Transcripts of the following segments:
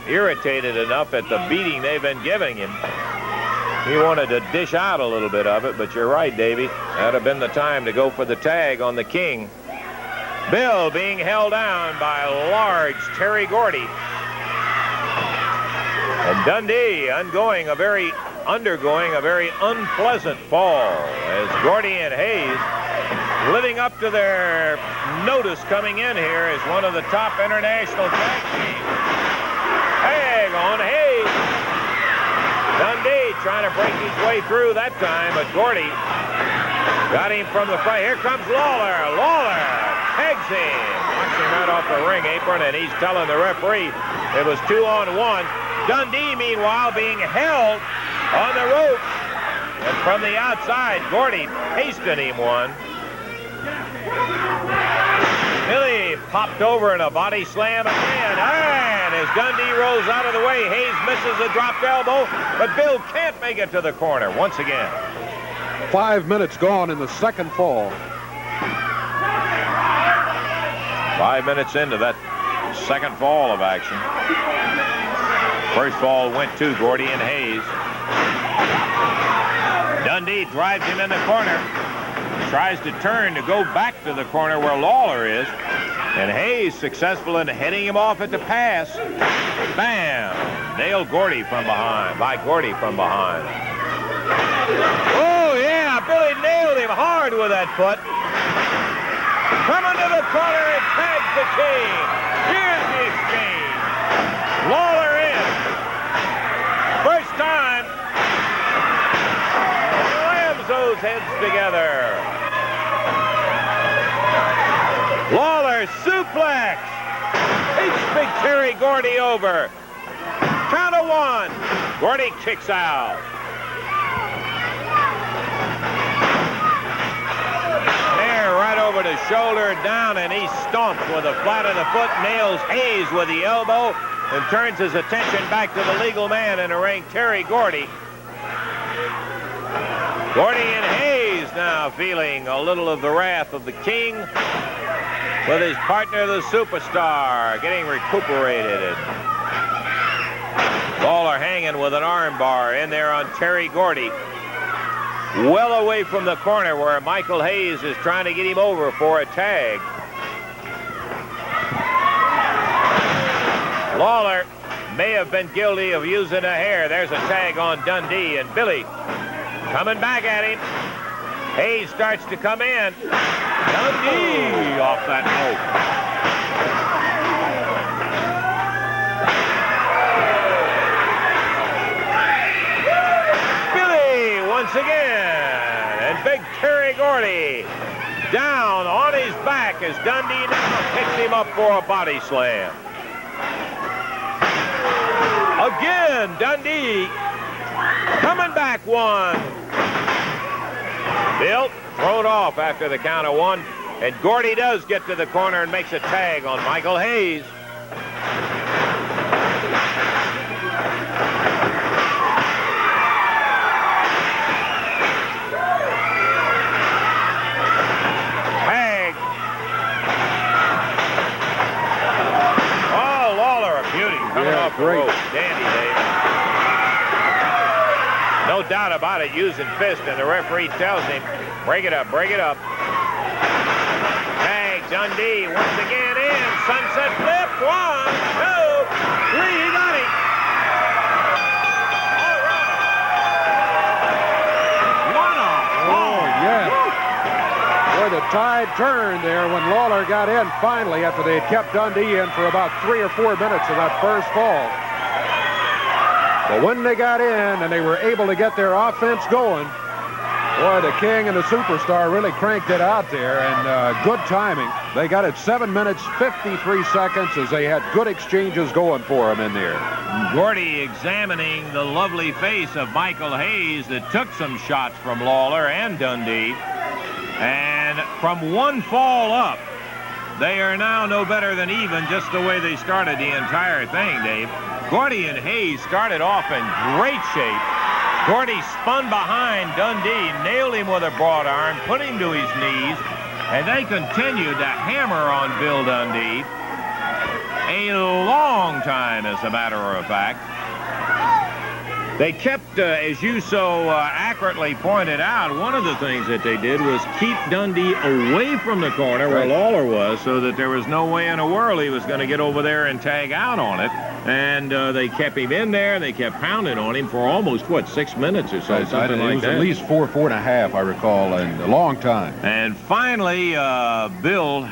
irritated enough at the beating they've been giving him. He wanted to dish out a little bit of it, but you're right, Davey. That'd have been the time to go for the tag on the King. Bill being held down by large Terry Gordy. And Dundee undergoing a very unpleasant fall as Gordy and Hayes, living up to their notice coming in here as one of the top international tag teams. Tag on Hayes. Dundee trying to break his way through that time, but Gordy got him from the front. Here comes Lawler. Lawler pegs him. Knocks him right off the ring apron, and he's telling the referee it was 2-on-1. Dundee, meanwhile, being held on the ropes. And from the outside, Gordy pasted him one. Billy popped over in a body slam again. And as Dundee rolls out of the way, Hayes misses a dropped elbow, but Bill can't make it to the corner once again. 5 minutes gone in the second fall. 5 minutes into that second fall of action. First fall went to Gordy and Hayes. Dundee drives him in the corner. Tries to turn to go back to the corner where Lawler is. And Hayes successful in heading him off at the pass. Bam! Nailed Gordy from behind. By Gordy from behind. Oh, yeah! Billy nailed him hard with that foot. Coming to the corner and tags the King. Here's the exchange. Lawler in. First time. Slams those heads together. Lawler suplex. Takes big Terry Gordy over. Count of one. Gordy kicks out. There, right over the shoulder, down, and he stomps with the flat of the foot, nails Hayes with the elbow, and turns his attention back to the legal man in the ring, Terry Gordy. Gordy and Hayes now feeling a little of the wrath of the King, with his partner, the Superstar, getting recuperated. Lawler hanging with an arm bar in there on Terry Gordy. Well away from the corner where Michael Hayes is trying to get him over for a tag. Lawler may have been guilty of using a hair. There's a tag on Dundee, and Billy coming back at him. Hayes starts to come in. Dundee off that rope. Billy once again. And big Terry Gordy down on his back as Dundee now picks him up for a body slam. Again, Dundee coming back one. Bill thrown off after the count of one, and Gordy does get to the corner and makes a tag on Michael Hayes. Tag. Oh, Lawler, a beauty coming off the rope. Dandy, Dave. No doubt about it, using fist, and the referee tells him, break it up, break it up. Tag, Dundee once again in. Sunset flip, 1, 2, 3, he got it. All right. Oh, yeah. Boy, the tide turned there when Lawler got in finally after they had kept Dundee in for about 3 or 4 minutes of that first fall. But when they got in and they were able to get their offense going, boy, the King and the Superstar really cranked it out there, and good timing. They got it 7 minutes, 53 seconds as they had good exchanges going for them in there. Gordy examining the lovely face of Michael Hayes that took some shots from Lawler and Dundee. And from one fall up, they are now no better than even, just the way they started the entire thing, Dave. Gordy and Hayes started off in great shape. Gordy spun behind Dundee, nailed him with a broad arm, put him to his knees, and they continued to hammer on Bill Dundee. a long time, as a matter of fact. They kept, as you so accurately pointed out, one of the things that they did was keep Dundee away from the corner where Lawler was, so that there was no way in the world he was going to get over there and tag out on it. And they kept him in there, and they kept pounding on him for almost, what, 6 minutes or so, something like that. It was at least 4.5, I recall, and a long time. And finally, Bill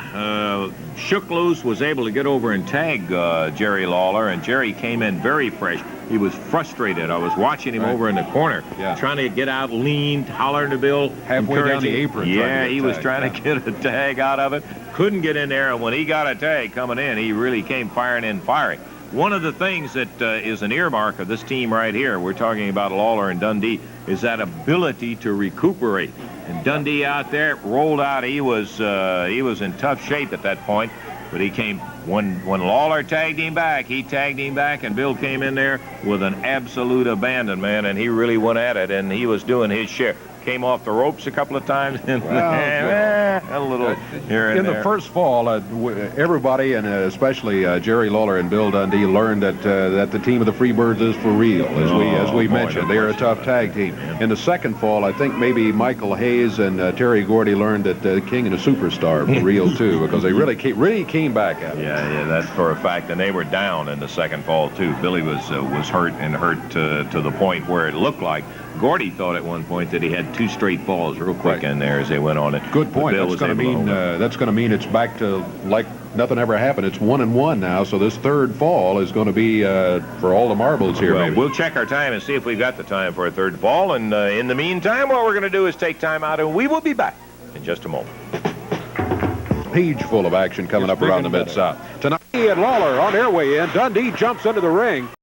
shook loose, was able to get over and tag Jerry Lawler, and Jerry came in very fresh. He was frustrated. I was watching him over in the corner, trying to get out, leaned, hollering to Bill. Halfway down the apron. Yeah, he was trying to get a tag out of it. Couldn't get in there, and when he got a tag coming in, he really came firing in firing. One of the things that is an earmark of this team right here, we're talking about Lawler and Dundee, is that ability to recuperate. And Dundee out there rolled out. He was in tough shape at that point, but he came when Lawler tagged him back. He tagged him back, and Bill came in there with an absolute abandon, man, and he really went at it, and he was doing his share. Came off the ropes a couple of times, and a little here and there. In the first fall, everybody, and especially Jerry Lawler and Bill Dundee, learned that the team of the Freebirds is for real, as we mentioned. They are a tough tag team. In the second fall, I think maybe Michael Hayes and Terry Gordy learned that King and the Superstar for real too, because they really came back at it. Yeah, that's for a fact, and they were down in the second fall too. Billy was hurt to the point where it looked like Gordy thought at one point that he had 2 straight falls real quick in there as they went on it. Good point. That's going to mean it's back to like nothing ever happened. It's 1-1 now, so this third fall is going to be for all the marbles here. Well, we'll check our time and see if we've got the time for a third fall. And in the meantime, what we're going to do is take time out, and we will be back in just a moment. Page full of action coming up around the Mid-South. Tonight, and Lawler on their way in. Dundee jumps into the ring.